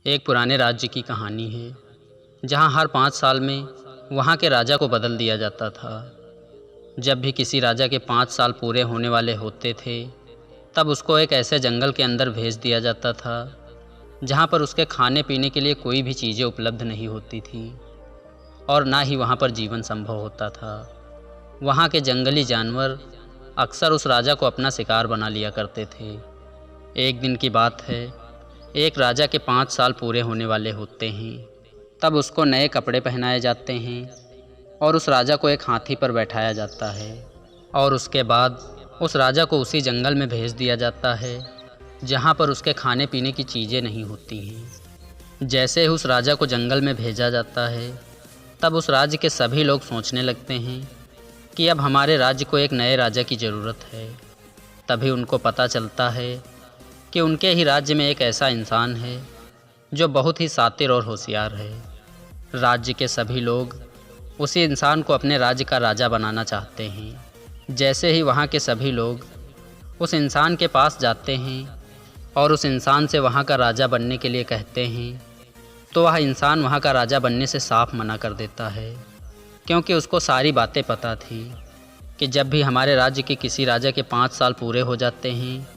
एक पुराने राज्य की कहानी है जहाँ हर 5 साल में वहाँ के राजा को बदल दिया जाता था। जब भी किसी राजा के 5 साल पूरे होने वाले होते थे तब उसको एक ऐसे जंगल के अंदर भेज दिया जाता था जहाँ पर उसके खाने पीने के लिए कोई भी चीज़ें उपलब्ध नहीं होती थी और ना ही वहाँ पर जीवन संभव होता था। वहाँ के जंगली जानवर अक्सर उस राजा को अपना शिकार बना लिया करते थे। एक दिन की बात है, एक राजा के 5 साल पूरे होने वाले होते हैं। तब उसको नए कपड़े पहनाए जाते हैं और उस राजा को एक हाथी पर बैठाया जाता है और उसके बाद उस राजा को उसी जंगल में भेज दिया जाता है जहाँ पर उसके खाने पीने की चीज़ें नहीं होती हैं। जैसे ही उस राजा को जंगल में भेजा जाता है तब उस राज्य के सभी लोग सोचने लगते हैं कि अब हमारे राज्य को एक नए राजा की ज़रूरत है। तभी उनको पता चलता है कि उनके ही राज्य में एक ऐसा इंसान है जो बहुत ही शातिर और होशियार है। राज्य के सभी लोग उसी इंसान को अपने राज्य का राजा बनाना चाहते हैं। जैसे ही वहाँ के सभी लोग उस इंसान के पास जाते हैं और उस इंसान से वहाँ का राजा बनने के लिए कहते हैं तो वह इंसान वहाँ का राजा बनने से साफ मना कर देता है, क्योंकि उसको सारी बातें पता थी कि जब भी हमारे राज्य के किसी राजा के 5 साल पूरे हो जाते हैं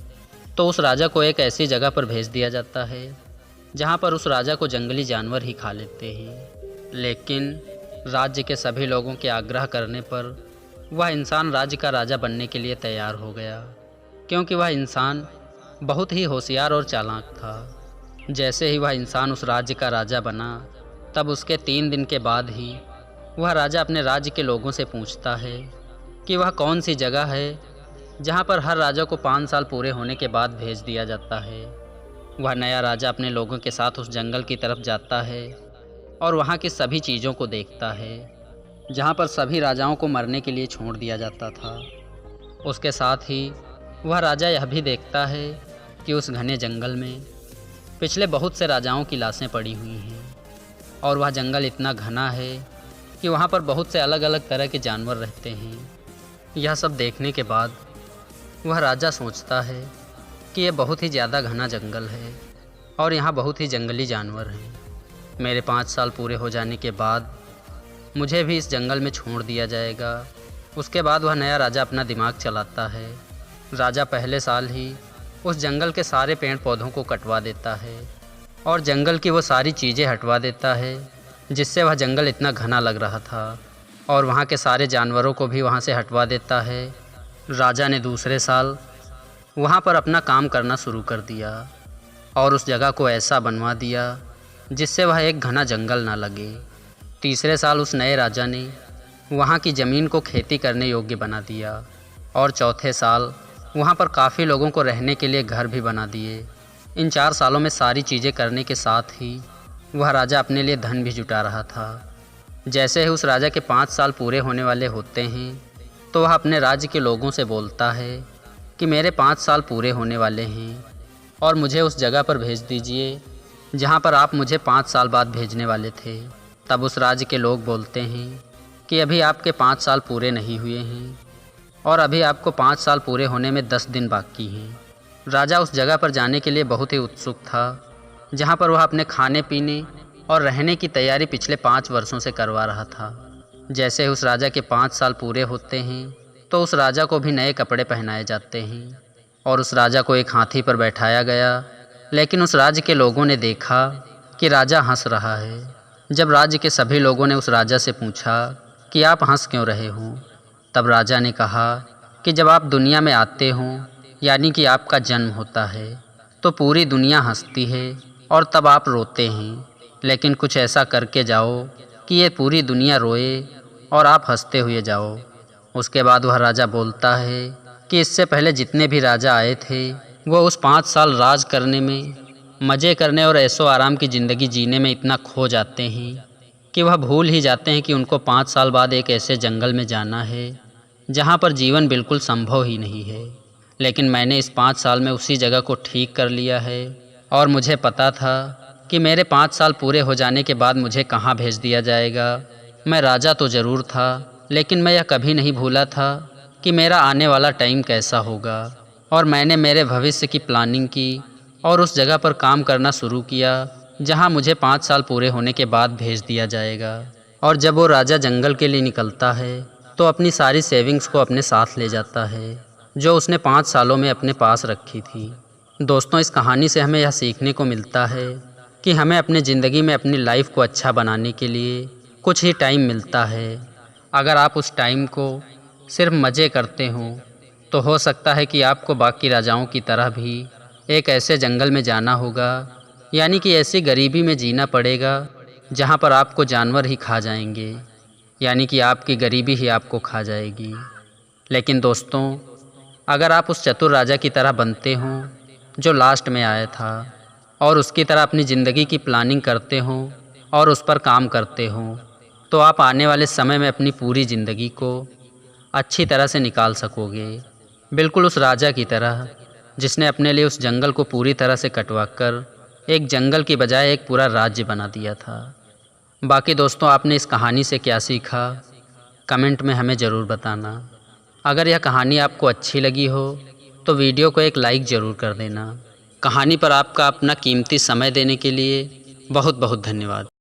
तो उस राजा को एक ऐसी जगह पर भेज दिया जाता है जहाँ पर उस राजा को जंगली जानवर ही खा लेते हैं। लेकिन राज्य के सभी लोगों के आग्रह करने पर वह इंसान राज्य का राजा बनने के लिए तैयार हो गया, क्योंकि वह इंसान बहुत ही होशियार और चालाक था। जैसे ही वह इंसान उस राज्य का राजा बना तब उसके 3 दिन के बाद ही वह राजा अपने राज्य के लोगों से पूछता है कि वह कौन सी जगह है जहाँ पर हर राजा को 5 साल पूरे होने के बाद भेज दिया जाता है। वह नया राजा अपने लोगों के साथ उस जंगल की तरफ जाता है और वहाँ की सभी चीज़ों को देखता है जहाँ पर सभी राजाओं को मरने के लिए छोड़ दिया जाता था। उसके साथ ही वह राजा यह भी देखता है कि उस घने जंगल में पिछले बहुत से राजाओं की लाशें पड़ी हुई हैं और वह जंगल इतना घना है कि वहाँ पर बहुत से अलग अलग तरह के जानवर रहते हैं। यह सब देखने के बाद वह राजा सोचता है कि यह बहुत ही ज़्यादा घना जंगल है और यहाँ बहुत ही जंगली जानवर हैं। मेरे 5 साल पूरे हो जाने के बाद मुझे भी इस जंगल में छोड़ दिया जाएगा। उसके बाद वह नया राजा अपना दिमाग चलाता है। राजा पहले साल ही उस जंगल के सारे पेड़ पौधों को कटवा देता है और जंगल की वो सारी चीज़ें हटवा देता है जिससे वह जंगल इतना घना लग रहा था, और वहाँ के सारे जानवरों को भी वहाँ से हटवा देता है। राजा ने दूसरे साल वहाँ पर अपना काम करना शुरू कर दिया और उस जगह को ऐसा बनवा दिया जिससे वह एक घना जंगल ना लगे। तीसरे साल उस नए राजा ने वहाँ की ज़मीन को खेती करने योग्य बना दिया और चौथे साल वहाँ पर काफ़ी लोगों को रहने के लिए घर भी बना दिए। इन 4 सालों में सारी चीज़ें करने के साथ ही वह राजा अपने लिए धन भी जुटा रहा था। जैसे ही उस राजा के 5 साल पूरे होने वाले होते हैं तो वह अपने राज्य के लोगों से बोलता है कि मेरे 5 साल पूरे होने वाले हैं और मुझे उस जगह पर भेज दीजिए जहाँ पर आप मुझे 5 साल बाद भेजने वाले थे। तब उस राज्य के लोग बोलते हैं कि अभी आपके 5 साल पूरे नहीं हुए हैं और अभी आपको 5 साल पूरे होने में 10 दिन बाकी हैं। राजा उस जगह पर जाने के लिए बहुत ही उत्सुक था जहाँ पर वह अपने खाने पीने और रहने की तैयारी पिछले 5 वर्षों से करवा रहा था। जैसे ही उस राजा के 5 साल पूरे होते हैं तो उस राजा को भी नए कपड़े पहनाए जाते हैं और उस राजा को एक हाथी पर बैठाया गया। लेकिन उस राज्य के लोगों ने देखा कि राजा हंस रहा है। जब राज्य के सभी लोगों ने उस राजा से पूछा कि आप हंस क्यों रहे हो, तब राजा ने कहा कि जब आप दुनिया में आते हों, यानी कि आपका जन्म होता है, तो पूरी दुनिया हंसती है और तब आप रोते हैं। लेकिन कुछ ऐसा करके जाओ कि ये पूरी दुनिया रोए और आप हंसते हुए जाओ। उसके बाद वह राजा बोलता है कि इससे पहले जितने भी राजा आए थे वो उस 5 साल राज करने में, मज़े करने और ऐशो आराम की ज़िंदगी जीने में इतना खो जाते हैं कि वह भूल ही जाते हैं कि उनको 5 साल बाद एक ऐसे जंगल में जाना है जहाँ पर जीवन बिल्कुल संभव ही नहीं है। लेकिन मैंने इस 5 साल में उसी जगह को ठीक कर लिया है और मुझे पता था कि मेरे 5 साल पूरे हो जाने के बाद मुझे कहाँ भेज दिया जाएगा। मैं राजा तो ज़रूर था, लेकिन मैं यह कभी नहीं भूला था कि मेरा आने वाला टाइम कैसा होगा, और मैंने मेरे भविष्य की प्लानिंग की और उस जगह पर काम करना शुरू किया जहाँ मुझे 5 साल पूरे होने के बाद भेज दिया जाएगा। और जब वो राजा जंगल के लिए निकलता है तो अपनी सारी सेविंग्स को अपने साथ ले जाता है, जो उसने 5 सालों में अपने पास रखी थी। दोस्तों, इस कहानी से हमें यह सीखने को मिलता है कि हमें अपनी ज़िंदगी में अपनी लाइफ को अच्छा बनाने के लिए कुछ ही टाइम मिलता है। अगर आप उस टाइम को सिर्फ मज़े करते हो तो हो सकता है कि आपको बाकी राजाओं की तरह भी एक ऐसे जंगल में जाना होगा, यानी कि ऐसी गरीबी में जीना पड़ेगा जहाँ पर आपको जानवर ही खा जाएंगे, यानी कि आपकी गरीबी ही आपको खा जाएगी। लेकिन दोस्तों, अगर आप उस चतुर राजा की तरह बनते हो जो लास्ट में आया था और उसकी तरह अपनी ज़िंदगी की प्लानिंग करते हो और उस पर काम करते हो, तो आप आने वाले समय में अपनी पूरी ज़िंदगी को अच्छी तरह से निकाल सकोगे। बिल्कुल उस राजा की तरह जिसने अपने लिए उस जंगल को पूरी तरह से कटवा कर एक जंगल की बजाय एक पूरा राज्य बना दिया था। बाकी दोस्तों, आपने इस कहानी से क्या सीखा, कमेंट में हमें ज़रूर बताना। अगर यह कहानी आपको अच्छी लगी हो तो वीडियो को एक लाइक ज़रूर कर देना। कहानी पर आपका अपना कीमती समय देने के लिए बहुत बहुत धन्यवाद।